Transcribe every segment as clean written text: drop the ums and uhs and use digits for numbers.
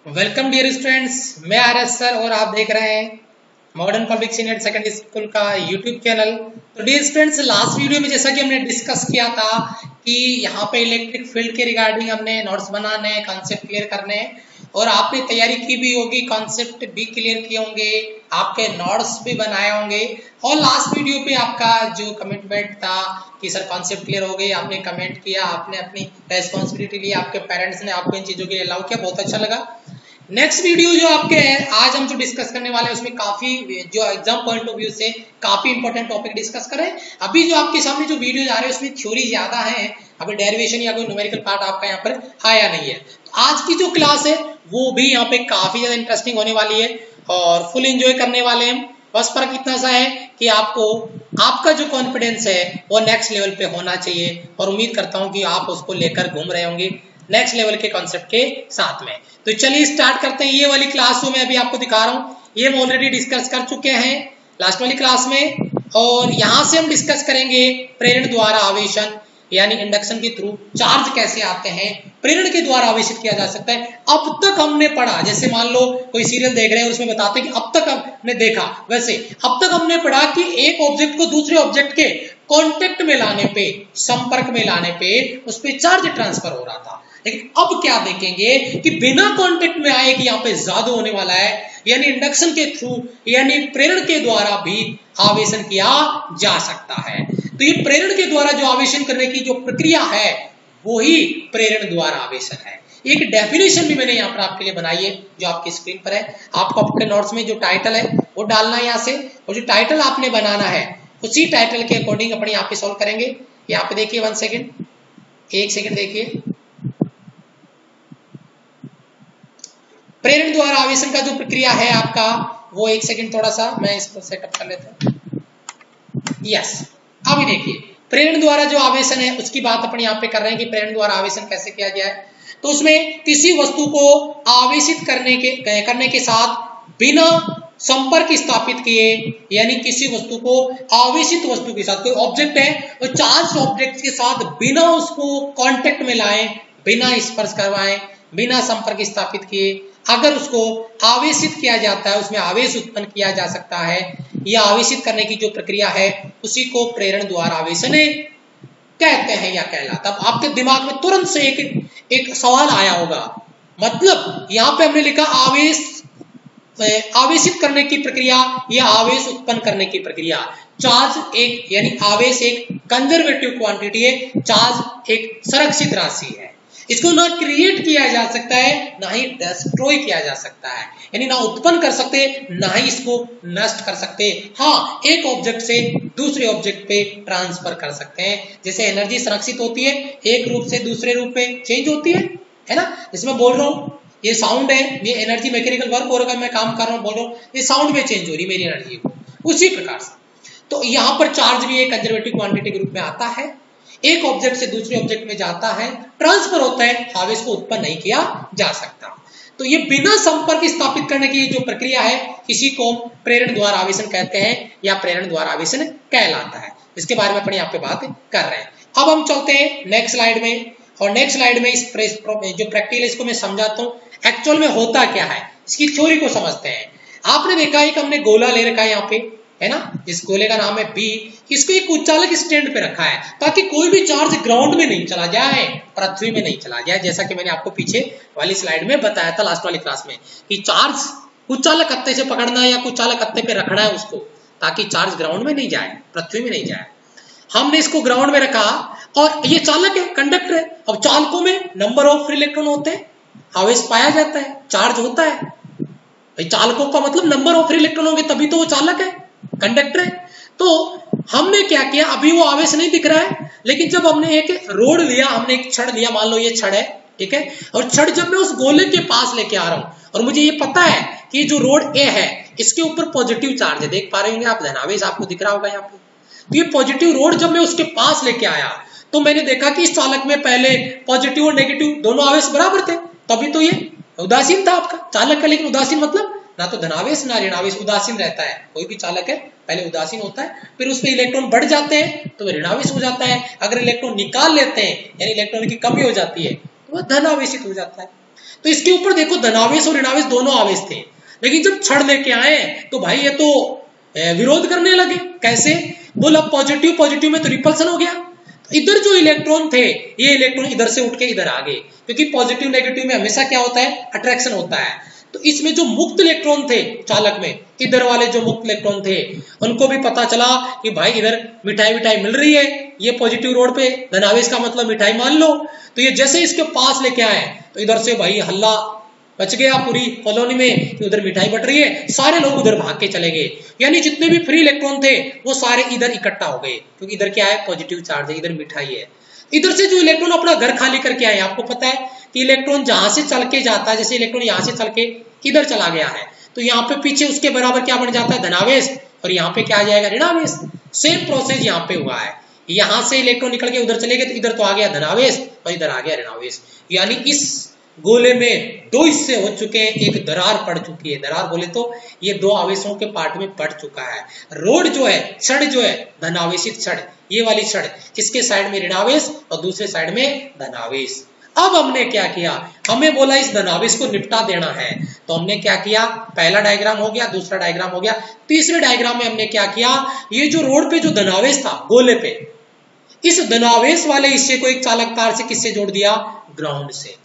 Welcome dear students, मैं RS. Sir और आप देख रहे हैं modern public senior secondary school का यूट्यूब चैनल। तो डियर स्टूडेंट्स, लास्ट वीडियो में जैसा कि हमने डिस्कस किया था कि यहाँ पे इलेक्ट्रिक फील्ड के रिगार्डिंग हमने नोट्स बनाने, कॉन्सेप्ट क्लियर करने और आपने तैयारी की भी होगी, कॉन्सेप्ट भी क्लियर किए होंगे, आपके नोट्स भी बनाए होंगे। और लास्ट वीडियो पे आपका जो कमिटमेंट था कि सर कॉन्सेप्ट क्लियर हो गई, आपने कमेंट किया, आपने अपनी रेस्पॉन्सिबिलिटी ली, आपके पेरेंट्स ने आपको इन चीज़ों के लिए अलाउ किया, बहुत अच्छा लगा। नेक्स्ट वीडियो जो आपके है आज हम जो डिस्कस करने वाले हैं उसमें काफी जो एग्जाम पॉइंट ऑफ व्यू से काफी इंपॉर्टेंट टॉपिक डिस्कस करें। अभी जो आपके सामने जो वीडियो आ रहे हैं उसमें थ्योरी ज्यादा है, अभी डेरिवेशन या कोई न्यूमेरिकल पार्ट आपका यहाँ पर आया नहीं है। तो आज की जो क्लास है वो भी यहाँ पे काफी ज्यादा इंटरेस्टिंग होने वाली है और फुल एंजॉय करने वाले हैं। बस फर्क इतना सा है कि आपको आपका जो कॉन्फिडेंस है वो नेक्स्ट लेवल पे होना चाहिए और उम्मीद करता हूँ कि आप उसको लेकर घूम रहे होंगे नेक्स्ट लेवल के कॉन्सेप्ट के साथ में। तो चलिए स्टार्ट करते हैं। ये वाली क्लास जो मैं अभी आपको दिखा रहा हूँ ये हम ऑलरेडी डिस्कस कर चुके हैं लास्ट वाली क्लास में, और यहाँ से हम डिस्कस करेंगे प्रेरण द्वारा आवेशन यानी इंडक्शन के थ्रू चार्ज कैसे आते हैं, प्रेरण के द्वारा आवेशित किया जा सकता है। अब तक हमने पढ़ा, जैसे मान लो कोई सीरियल देख रहे हैं उसमें बताते हैं कि अब तक हमने देखा, वैसे अब तक हमने पढ़ा कि एक ऑब्जेक्ट को दूसरे ऑब्जेक्ट के कांटेक्ट में लाने पे, संपर्क में लाने पे उस पर चार्ज ट्रांसफर हो रहा था। लेकिन अब क्या देखेंगे कि बिना कांटेक्ट में आए कि यहाँ पे जादू होने वाला है, यानी इंडक्शन के थ्रू यानी प्रेरण के द्वारा भी आवेशन किया जा सकता है। तो ये प्रेरण के द्वारा जो आवेशन करने की जो प्रक्रिया है वो ही प्रेरण द्वारा आवेशन है। एक डेफिनेशन भी मैंने यहाँ पर आपके लिए बनाई है जो आपकी स्क्रीन पर है। आपको अपने नोट्स में जो टाइटल है वो डालना है यहाँ से, और जो टाइटल आपने बनाना है उसी टाइटल के अकॉर्डिंग अपने यहाँ पे सॉल्व करेंगे। यहाँ पे देखिए 1 सेकेंड, 1 सेकेंड देखिए। प्रेरण द्वारा आवेशन का जो प्रक्रिया है आपका वो 1 सेकेंड, थोड़ा सा मैं इसको सेटअप कर लेता हूँ। यस, अभी देखिए प्रेरण द्वारा जो आवेशन है उसकी बात अपन यहाँ पे कर रहे हैं कि प्रेरण द्वारा आवेशन कैसे किया जाए। तो उसमें किसी वस्तु को आवेशित करने के साथ बिना संपर्क स्थापित किए, यानी किसी वस्तु को आवेशित वस्तु के साथ, कोई ऑब्जेक्ट है और चार्ज ऑब्जेक्ट के साथ बिना उसको कांटेक्ट में लाए, बिना स्पर्श करवाएं, बिना संपर्क स्थापित किए अगर उसको आवेशित किया जाता है, उसमें आवेश उत्पन्न किया जा सकता है। यह आवेशित करने की जो प्रक्रिया है उसी को प्रेरण द्वारा आवेशन कहते हैं या कहलाता। अब आपके दिमाग में तुरंत से एक सवाल आया होगा, मतलब यहाँ पे हमने लिखा आवेशित करने की प्रक्रिया या आवेश उत्पन्न करने की प्रक्रिया। चार्ज एक यानी आवेश एक कंजर्वेटिव क्वांटिटी है, चार्ज एक संरक्षित राशि है। इसको ना क्रिएट किया जा सकता है ना ही डिस्ट्रॉय किया जा सकता है, यानी ना उत्पन्न कर सकते ना ही इसको नष्ट कर सकते। हाँ, एक ऑब्जेक्ट से दूसरे ऑब्जेक्ट पे ट्रांसफर कर सकते हैं। जैसे एनर्जी संरक्षित होती है, एक रूप से दूसरे रूप में चेंज होती है ना। इसमें बोल रहा हूँ ये साउंड है, ये एनर्जी मैकेनिकल वर्क हो रहा है, मैं काम कर रहा हूँ, बोल रहा हूँ, ये साउंड में चेंज हो रही है मेरी एनर्जी को, उसी प्रकार से तो यहाँ पर चार्ज भी एक कंजर्वेटिव क्वांटिटी के रूप में आता है, एक ऑब्जेक्ट से दूसरे ऑब्जेक्ट में जाता है, ट्रांसफर होता है, आवेश को उत्पन्न नहीं किया जा सकता। तो ये बिना संपर्क स्थापित करने की जो प्रक्रिया है इसी को प्रेरण द्वारा आवेशन कहते हैं या प्रेरण द्वारा आवेशन कहलाता है। इसके बारे में अपने यहाँ पे बात कर रहे हैं। अब हम चलते हैं नेक्स्ट स्लाइड में, और नेक्स्ट स्लाइड में इस जो प्रैक्टिकल इसको मैं समझाता हूँ एक्चुअल में होता क्या है, इसकी थ्योरी को समझते हैं। आपने देखा है कि हमने गोला ले रखा है यहाँ पे, है ना, इस गोले का नाम है बी। इसको एक उच्चालक स्टैंड पे रखा है ताकि कोई भी चार्ज ग्राउंड में नहीं चला जाए, पृथ्वी में नहीं चला जाए, जैसा कि मैंने आपको पीछे वाली स्लाइड में बताया था लास्ट वाली क्लास में कि चार्ज उच्चालक कत्ते से पकड़ना है या कुचालक कत्ते पे रखना है उसको, ताकि चार्ज ग्राउंड में नहीं जाए, पृथ्वी में नहीं जाए। हमने इसको ग्राउंड में रखा और ये चालक है, कंडक्टर है। अब चालकों में नंबर ऑफ फ्री इलेक्ट्रॉन होते हैं, आवेश पाया जाता है, चार्ज होता है। भाई चालकों का मतलब नंबर ऑफ फ्री इलेक्ट्रॉन होंगे तभी तो वो चालक है, कंडक्टर है। तो हमने क्या किया, अभी वो आवेश नहीं दिख रहा है, लेकिन जब हमने एक रोड लिया, हमने एक छड़ लिया, मान लो ये छड़ है, ठीक है, और छड़ जब मैं उस गोले के पास लेके आ रहा हूं और मुझे ये पता है कि जो रोड ए है इसके ऊपर पॉजिटिव चार्ज है, देख पा रहे होंगे आप, धनावेश आपको दिख रहा होगा यहाँ पे। तो ये पॉजिटिव रोड जब मैं उसके पास लेके आया तो मैंने देखा कि इस चालक में पहले पॉजिटिव और नेगेटिव दोनों आवेश बराबर थे, तभी तो ये उदासीन था आपका चालक का। लेकिन उदासीन मतलब ना तो धनावेश ना ऋणावेश, उदासीन रहता है। कोई भी चालक है पहले उदासीन होता है, फिर उसमें इलेक्ट्रॉन बढ़ जाते हैं तो ऋणावेश हो जाता है। अगर इलेक्ट्रॉन निकाल लेते हैं यानी इलेक्ट्रॉन की कमी हो जाती है तो वह धनावेशित हो जाता है। तो इसके ऊपर देखो धनावेश और ऋणावेश दोनों आवेश थे, लेकिन जब छड़ लेके आए तो भाई ये तो विरोध करने लगे। कैसे? बोला पॉजिटिव पॉजिटिव में तो रिपल्सन हो गया, तो इधर जो इलेक्ट्रॉन थे ये इलेक्ट्रॉन इधर से उठ के इधर आ गए, क्योंकि पॉजिटिव नेगेटिव में हमेशा क्या होता है? अट्रैक्शन होता है। तो इसमें जो मुक्त इलेक्ट्रॉन थे चालक में, इधर वाले जो मुक्त इलेक्ट्रॉन थे उनको भी पता चला कि भाई इधर मिठाई मिठाई मिल रही है, ये पॉजिटिव रोड पे धनावेश का मतलब मिठाई मान लो। तो ये जैसे इसके पास लेके आए तो इधर से भाई हल्ला बच गया पूरी कॉलोनी में कि उधर मिठाई बट रही है, सारे लोग उधर भाग के चले गए। यानी जितने भी फ्री इलेक्ट्रॉन थे वो सारे इधर इकट्ठा हो गए, क्योंकि इधर क्या है? पॉजिटिव चार्ज है, इधर मिठाई है। इधर से जो इलेक्ट्रॉन अपना घर खाली करके आए, आपको पता है कि इलेक्ट्रॉन जहां से चल के जाता है, जैसे इलेक्ट्रॉन यहां से चल के इधर चला गया है तो यहाँ पे पीछे उसके बराबर क्या बन जाता है? धनावेश, और यहाँ पे क्या आ जाएगा? ऋणावेश। सेम प्रोसेस यहाँ पे हुआ है, यहाँ से इलेक्ट्रॉन निकल के उधर चले गए तो इधर तो आ गया धनावेश और इधर आ गया ऋणावेश। यानी इस गोले में दो हिस्से हो चुके हैं, एक दरार पड़ चुकी है। दरार बोले तो ये दो आवेशों के पार्ट में पड़ चुका है। रोड जो है, छड़ जो है धनावेशित छड़, ये वाली छड़, इसके साइड में ऋणावेश और दूसरे साइड में धनावेश। अब हमने क्या किया? हमें बोला इस धनावेश को निपटा देना है, तो हमने क्या किया? पहला डायग्राम हो गया, दूसरा डायग्राम हो गया, तीसरे डायग्राम में हमने क्या किया? ये जो रोड पे जो धनावेश था गोले पे, इस धनावेश वाले हिस्से को एक चालक तार से किससे जोड़ दिया? ग्राउंड से।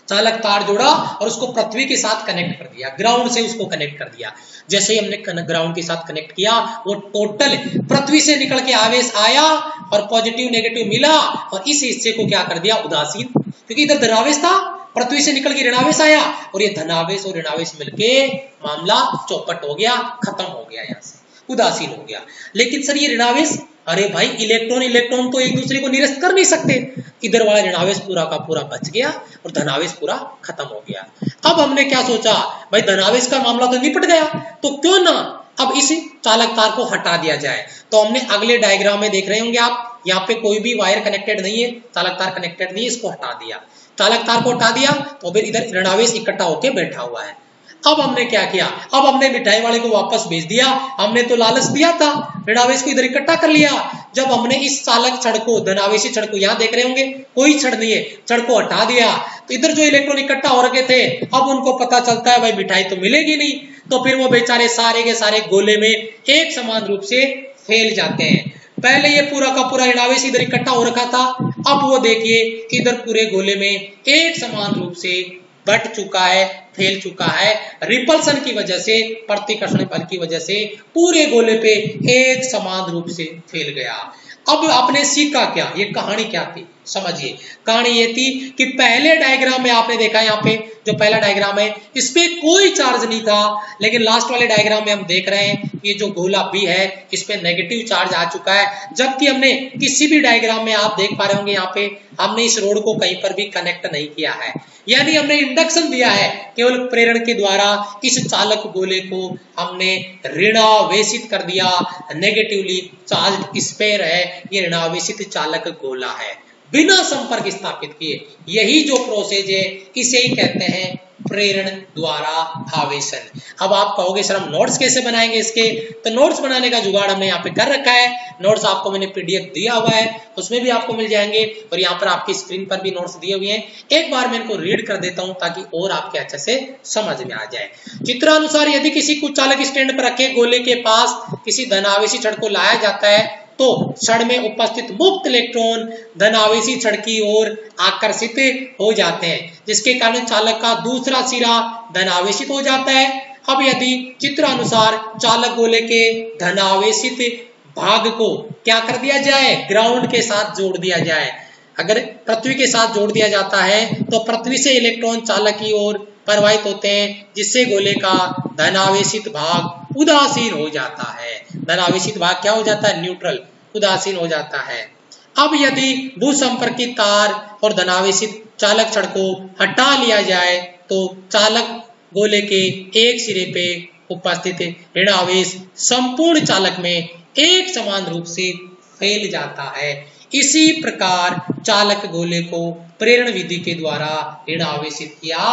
चालक तार जोड़ा और उसको पृथ्वी के साथ कनेक्ट कर दिया, ग्राउंड से उसको कनेक्ट कर दिया। जैसे ही हमने ग्राउंड के साथ कनेक्ट किया, वो टोटल पृथ्वी से निकल के आवेश आया और पॉजिटिव नेगेटिव मिला, और इस हिस्से को क्या कर दिया? उदासीन, क्योंकि इधर धनावेश था, पृथ्वी से निकल के ऋणावेश आया और ये धनावेश और ऋणावेश मिलके मामला चौपट हो गया, खत्म हो गया, यहाँ से उदासीन हो गया। लेकिन सर ये ऋणावेश, अरे भाई इलेक्ट्रॉन इलेक्ट्रॉन तो एक दूसरे को निरस्त कर नहीं सकते, इधर वाला ऋणावेश पूरा का पूरा बच गया और धनावेश पूरा खत्म हो गया। अब हमने क्या सोचा? भाई धनावेश का मामला तो निपट गया, तो क्यों ना अब इस चालक तार को हटा दिया जाए। तो हमने अगले डायग्राम में देख रहे होंगे आप, यहाँ पे कोई भी वायर कनेक्टेड नहीं है, चालक तार कनेक्टेड नहीं है, इसको हटा दिया। चालक तार को हटा दिया तो फिर इधर ऋणावेश इकट्ठा होकर बैठा हुआ है। अब हमने क्या किया? अब हमने मिठाई वाले को वापस भेज दिया। हमने तो लालच दिया था, ऋणावेश को इधर इकट्ठा कर लिया। जब हमने इस चालक छड़ को, धनावेशी छड़ को, यहाँ देख रहे होंगे कोई छड़ नहीं है, छड़ को हटा दिया तो इधर जो इलेक्ट्रॉन इकट्ठा हो रखे थे, अब उनको पता चलता है भाई मिठाई तो मिलेगी नहीं, तो फिर वो बेचारे सारे के सारे गोले में एक समान रूप से फैल जाते हैं। पहले ये पूरा का पूरा ऋणावेश इधर इकट्ठा हो रखा था, अब वो देखिए इधर पूरे गोले में एक समान रूप से बट चुका है, फैल चुका है। रिपल्सन की वजह से, प्रतिकर्षण बल की वजह से पूरे गोले पे एक समान रूप से फैल गया। अब आपने सीखा क्या? ये कहानी क्या थी समझिए। कहानी ये थी कि पहले डायग्राम में आपने देखा, यहाँ पे जो पहला डायग्राम है इस पे कोई चार्ज नहीं था, लेकिन लास्ट वाले डायग्राम में हम देख रहे हैं ये जो गोला बी है इस पे नेगेटिव चार्ज आ चुका है। जबकि हमने किसी भी डायग्राम में आप देख पा रहे होंगे यहाँ पे हमने इस रोड को कहीं पर भी कनेक्ट नहीं किया है, यानी हमने इंडक्शन दिया है, केवल प्रेरण के द्वारा इस चालक गोले को हमने ऋणावेशित कर दिया। नेगेटिवली चार्ज स्फीयर है, ये ऋणावेशित चालक गोला है, बिना संपर्क स्थापित किए। यही जो प्रोसेस है इसे ही कहते हैं प्रेरण द्वारा आवेशन। अब आप कहोगे सर हम नोट्स कैसे बनाएंगे इसके? तो नोट्स बनाने का जुगाड़ हमने यहाँ पे कर रखा है। नोट्स आपको मैंने पीडीएफ दिया हुआ है, उसमें भी आपको मिल जाएंगे, और यहाँ पर आपकी स्क्रीन पर भी नोट्स दिए हुए हैं। एक बार मैं इनको रीड कर देता हूँ ताकि और आपके अच्छे से समझ में आ जाए। चित्रानुसार यदि किसी कुचालक स्टैंड पर रखे गोले के पास किसी धनावेशी छड़ को लाया जाता है तो छड़ में उपस्थित मुक्त इलेक्ट्रॉन धनावेशी छड़ की ओर आकर्षित हो जाते हैं, जिसके कारण चालक का दूसरा सिरा धनावेशित हो जाता है। अब यदि चित्र अनुसार चालक गोले के धनावेशित भाग को क्या कर दिया जाए? ग्राउंड के साथ जोड़ दिया जाए। अगर पृथ्वी के साथ जोड़ दिया जाता है तो पृथ्वी से इलेक्ट्रॉन चालक की ओर प्रवाहित होते हैं, जिससे गोले का धनावेशित भाग उदासीन हो जाता है। धनावेशित भाग क्या हो जाता है? न्यूट्रल, उदासीन हो जाता है। अब यदि भूसंपर्कित तार और धनावेशित चालक छड़ को हटा लिया जाए तो चालक गोले के एक सिरे पे उपस्थित ऋणावेश संपूर्ण चालक में एक समान रूप से फैल जाता है। इसी प्रकार चालक गोले को प्रेरण विधि के द्वारा ऋणावेशित किया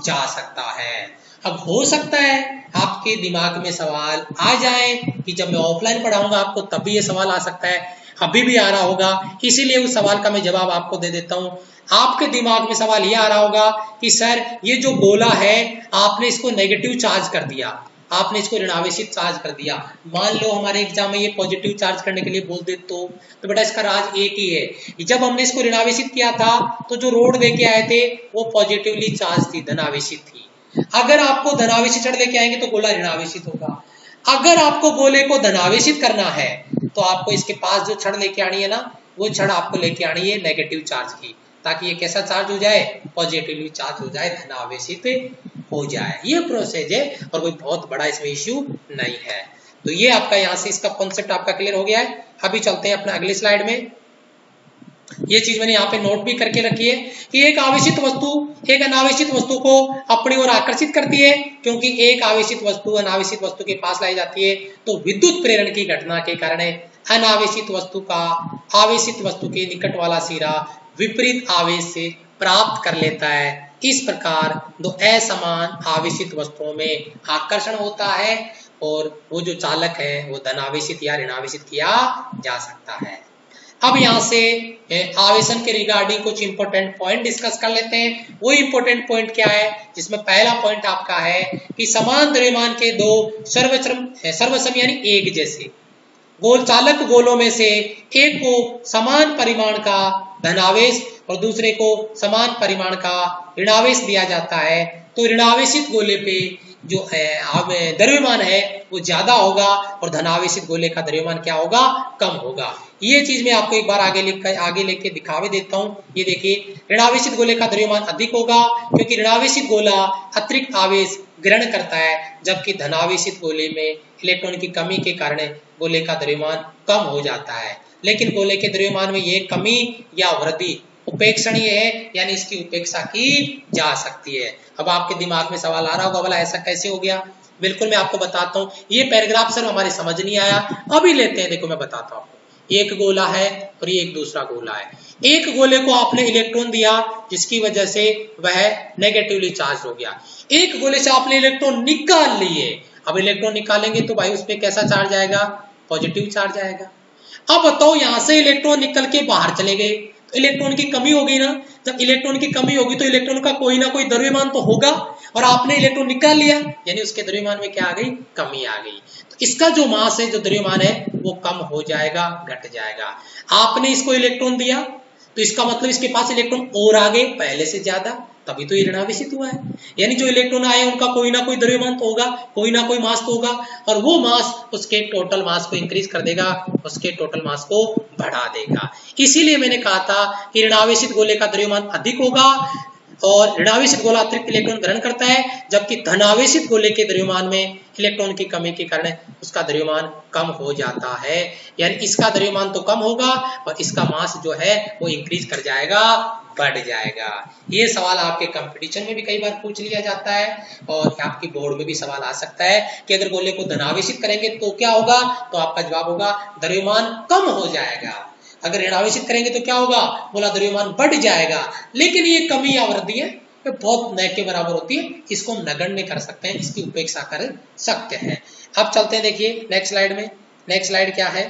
जा सकता है। अब हो सकता है आपके दिमाग में सवाल आ जाए कि जब मैं ऑफलाइन पढ़ाऊंगा आपको तब भी ये सवाल आ सकता है, अभी भी आ रहा होगा, इसीलिए उस सवाल का मैं जवाब आपको दे देता हूँ। आपके दिमाग में सवाल ये आ रहा होगा कि सर ये जो गोला है आपने इसको नेगेटिव चार्ज कर दिया, आपने इसको ऋणावेशित चार्ज कर दिया। मान लो हमारे एग्जाम में ये पॉजिटिव चार्ज करने के लिए बोल दे तो बेटा इसका राज एक ही है, जब हमने इसको ऋणावेशित किया था तो जो रोड लेके आए थे वो पॉजिटिवली चार्ज थी, धनावेशित थी। अगर आपको धनावेशित छड़ लेके आएंगे तो गोला ऋणावेशित होगा। अगर आपको गोले को धनावेशित करना है तो आपको इसके पास जो छड़ लेके आनी है ना, वो छड़ आपको लेके आनी है नेगेटिव चार्ज की, ताकि ये कैसा चार्ज हो जाए, पॉजिटिवली चार्ज हो जाए, धनावेशित हो जाए। ये प्रोसेस है और कोई बहुत बड़ा इसमें इश्यू नहीं है। तो ये आपका यहाँ से इसका कॉन्सेप्ट आपका क्लियर हो गया है। अभी चलते हैं अपना अगली स्लाइड में। ये चीज मैंने यहाँ पे नोट भी करके रखी है कि एक आवेशित वस्तु एक अनावेशित वस्तु को अपनी ओर आकर्षित करती है, क्योंकि एक आवेशित वस्तु अनावेशित वस्तु के पास लाई जाती है तो विद्युत प्रेरण की घटना के कारण अनावेशित वस्तु का आवेशित वस्तु के निकट वाला सिरा विपरीत आवेश से प्राप्त कर लेता है। इस प्रकार दो असमान आवेशित वस्तुओं में आकर्षण होता है और वो जो चालक है वो धनावेशित या ऋणावेशित किया जा सकता है। अब यहाँ से आवेशन के रिगार्डिंग कुछ इंपॉर्टेंट पॉइंट डिस्कस कर लेते हैं। वो इंपॉर्टेंट पॉइंट क्या है, जिसमें पहला पॉइंट आपका है कि समान द्रव्यमान के दो सर्वसम यानी एक जैसे गोल चालक गोलों में से एक को समान परिमाण का धनावेश और दूसरे को समान परिमाण का ऋणावेश दिया जाता है, तो ऋणावेशित गोले पे जो है द्रव्यमान है वो ज्यादा होगा और धनावेशित गोले का द्रव्यमान क्या होगा, कम होगा। ये चीज मैं आपको एक बार आगे लेके दिखावे देता हूँ। ये देखिए, ऋणावेशित गोले का द्रव्यमान अधिक होगा क्योंकि ऋणावेशित गोला अतिरिक्त आवेश ग्रहण करता है, जबकि धनावेशित गोले में इलेक्ट्रॉन की कमी के कारण गोले का द्रव्यमान कम हो जाता है। लेकिन गोले के द्रव्यमान में ये कमी या वृद्धि उपेक्षणीय है, यानी इसकी उपेक्षा की जा सकती है। अब आपके दिमाग में सवाल आ रहा होगा, बोला ऐसा कैसे हो गया? बिल्कुल मैं आपको बताता हूँ। ये पैराग्राफ सर हमारे समझ नहीं आया, अभी लेते हैं। देखो मैं बताता हूँ आपको। एक गोला है और ये एक दूसरा गोला है। एक गोले को आपने इलेक्ट्रॉन दिया जिसकी वजह से वह नेगेटिवली चार्ज हो गया। एक गोले से आपने इलेक्ट्रॉन निकाल लिए। अब इलेक्ट्रॉन निकालेंगे तो भाई उस पर कैसा चार्ज आएगा, पॉजिटिव चार्ज आएगा। अब बताओ यहाँ से इलेक्ट्रॉन निकल के बाहर चले गए तो इलेक्ट्रॉन की कमी हो गई ना। जब इलेक्ट्रॉन की कमी होगी तो इलेक्ट्रॉन का कोई ना कोई द्रव्यमान तो होगा, और आपने इलेक्ट्रॉन निकाल लिया यानी उसके द्रव्यमान में क्या आ गई, कमी आ गई। तो इसका जो मास है, जो द्रव्यमान है वो कम हो जाएगा, घट जाएगा। आपने इसको इलेक्ट्रॉन दिया तो इसका मतलब इसके पास इलेक्ट्रॉन और आ गए पहले से ज्यादा, तभी तो ये ऋणावेशित हुआ है। यानी जो इलेक्ट्रॉन आए उनका कोई ना कोई द्रव्यमान तो होगा, कोई ना कोई मास तो होगा, और वो मास उसके टोटल मास को इंक्रीज कर देगा, उसके टोटल मास को बढ़ा देगा। इसीलिए मैंने कहा था कि ऋणावेशित गोले का द्रव्यमान अधिक होगा और ऋणावेशित गोला अतिरिक्त इलेक्ट्रॉन ग्रहण करता है, जबकि धनावेशित गोले के द्रव्यमान में इलेक्ट्रॉन की कमी के कारण उसका द्रव्यमान कम हो जाता है। यानी इसका द्रव्यमान तो कम होगा और इसका मास जो है वो इंक्रीज कर जाएगा, बढ़ जाएगा। ये सवाल आपके कंपटीशन में भी कई बार पूछ लिया जाता है और आपकी बोर्ड में भी सवाल आ सकता है कि अगर गोले को धनावेशित करेंगे तो क्या होगा, तो आपका जवाब होगा द्रव्यमान कम हो जाएगा। अगर ऋणावेशित करेंगे तो क्या होगा, बोला द्रव्यमान बढ़ जाएगा। लेकिन ये कमी या वृद्धि है ये बहुत न के बराबर होती है, इसको हम नगण्य कर सकते हैं, इसकी उपेक्षा कर सकते हैं। अब चलते हैं, देखिए नेक्स्ट स्लाइड में। नेक्स्ट स्लाइड क्या है,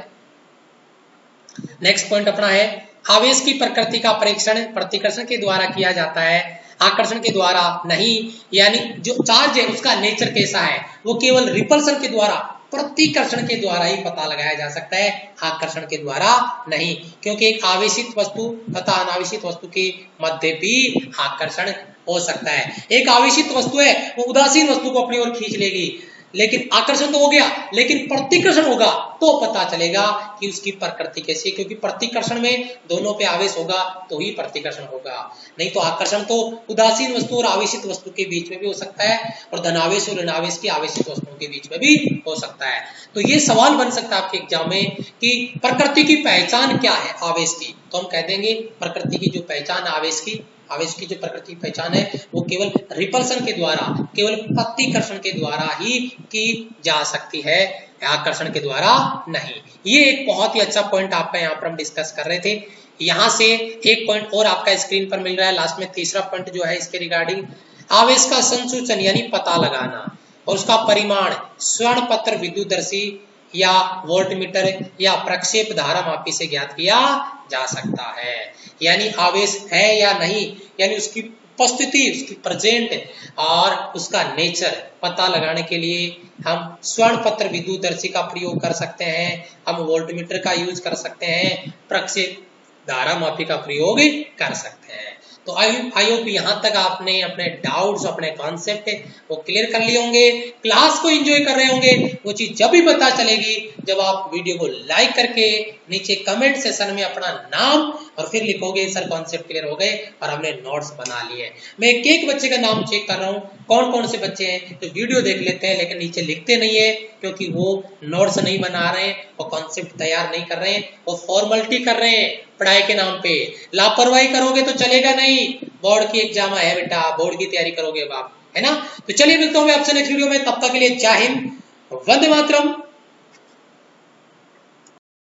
नेक्स्ट पॉइंट अपना है आवेश की प्रकृति का परीक्षण प्रतिकर्षण के द्वारा किया जाता है, आकर्षण के द्वारा नहीं। यानी जो चार्ज है उसका नेचर कैसा है वो केवल रिपल्सन के द्वारा, प्रतिकर्षण के द्वारा ही पता लगाया जा सकता है, आकर्षण के द्वारा नहीं। क्योंकि एक आवेशित वस्तु तथा अनावेशित वस्तु के मध्य भी आकर्षण हो सकता है। एक आवेशित वस्तु है वो उदासीन वस्तु को अपनी ओर खींच लेगी, लेकिन आकर्षण तो हो गया, लेकिन प्रतिकर्षण होगा तो पता चलेगा कि उसकी प्रकृति कैसी है। क्योंकि प्रतिकर्षण में दोनों पे आवेश होगा तो ही प्रतिकर्षण होगा, नहीं तो आकर्षण तो उदासीन वस्तु और आवेशित वस्तु के बीच में भी हो सकता है और धनावेश और ऋणावेश की आवेशित वस्तुओं के बीच में भी हो सकता है। तो ये सवाल बन सकता है आपके एग्जाम में कि प्रकृति की पहचान क्या है आवेश की, तो हम कह देंगे प्रकृति की जो पहचान आवेश की जो प्रकृति पहचान है वो केवल रिपल्सन के द्वारा, केवल प्रतिकर्षण के द्वारा ही की जा सकती है, आकर्षण के द्वारा नहीं। ये एक बहुत ही अच्छा पॉइंट आपका यहाँ पर हम डिस्कस कर रहे थे। यहाँ से एक पॉइंट और आपका स्क्रीन पर मिल रहा है लास्ट में, तीसरा पॉइंट जो है इसके रिगार्डिंग आवेश का संसूचन यानी पता लगाना और उसका परिमाण स्वर्ण पत्र विद्युतदर्शी या वोल्टमीटर या प्रक्षेप धारा मापी से ज्ञात किया जा सकता है। यानी आवेश है या नहीं, यानी उसकी उपस्थिति, उसकी प्रेजेंट और उसका नेचर पता लगाने के लिए हम स्वर्ण पत्र विद्युतदर्शी का प्रयोग कर सकते हैं, हम वोल्टमीटर का यूज कर सकते हैं, प्रक्षेप धारा मापी का प्रयोग कर सकते हैं। तो आई होप यहाँ तक आपने अपने डाउट्स, अपने कॉन्सेप्ट वो क्लियर कर लिए होंगे, क्लास को एंजॉय कर रहे होंगे। वो चीज जब भी पता चलेगी जब आप वीडियो को लाइक करके नीचे कमेंट सेशन में अपना नाम और फिर लिखोगे सर कॉन्सेप्ट क्लियर हो गए और हमने नोट्स बना लिए। मैं एक एक बच्चे का नाम चेक कर रहा हूँ, कौन कौन से बच्चे हैं जो वीडियो देख लेते हैं लेकिन नीचे लिखते नहीं है, क्योंकि वो नोट्स नहीं बना रहे हैं, वो कॉन्सेप्ट तैयार नहीं कर रहे हैं, वो फॉर्मेलिटी कर रहे हैं पढ़ाई के नाम पे। लापरवाही करोगे तो चलेगा नहीं, बोर्ड की एग्जाम है बेटा, बोर्ड की तैयारी करोगे आप, है ना। तो चलिए मिलता हूँ मैं आपसे नेक्स्ट वीडियो में, तब तक के लिए जय हिंद, वंदे मातरम।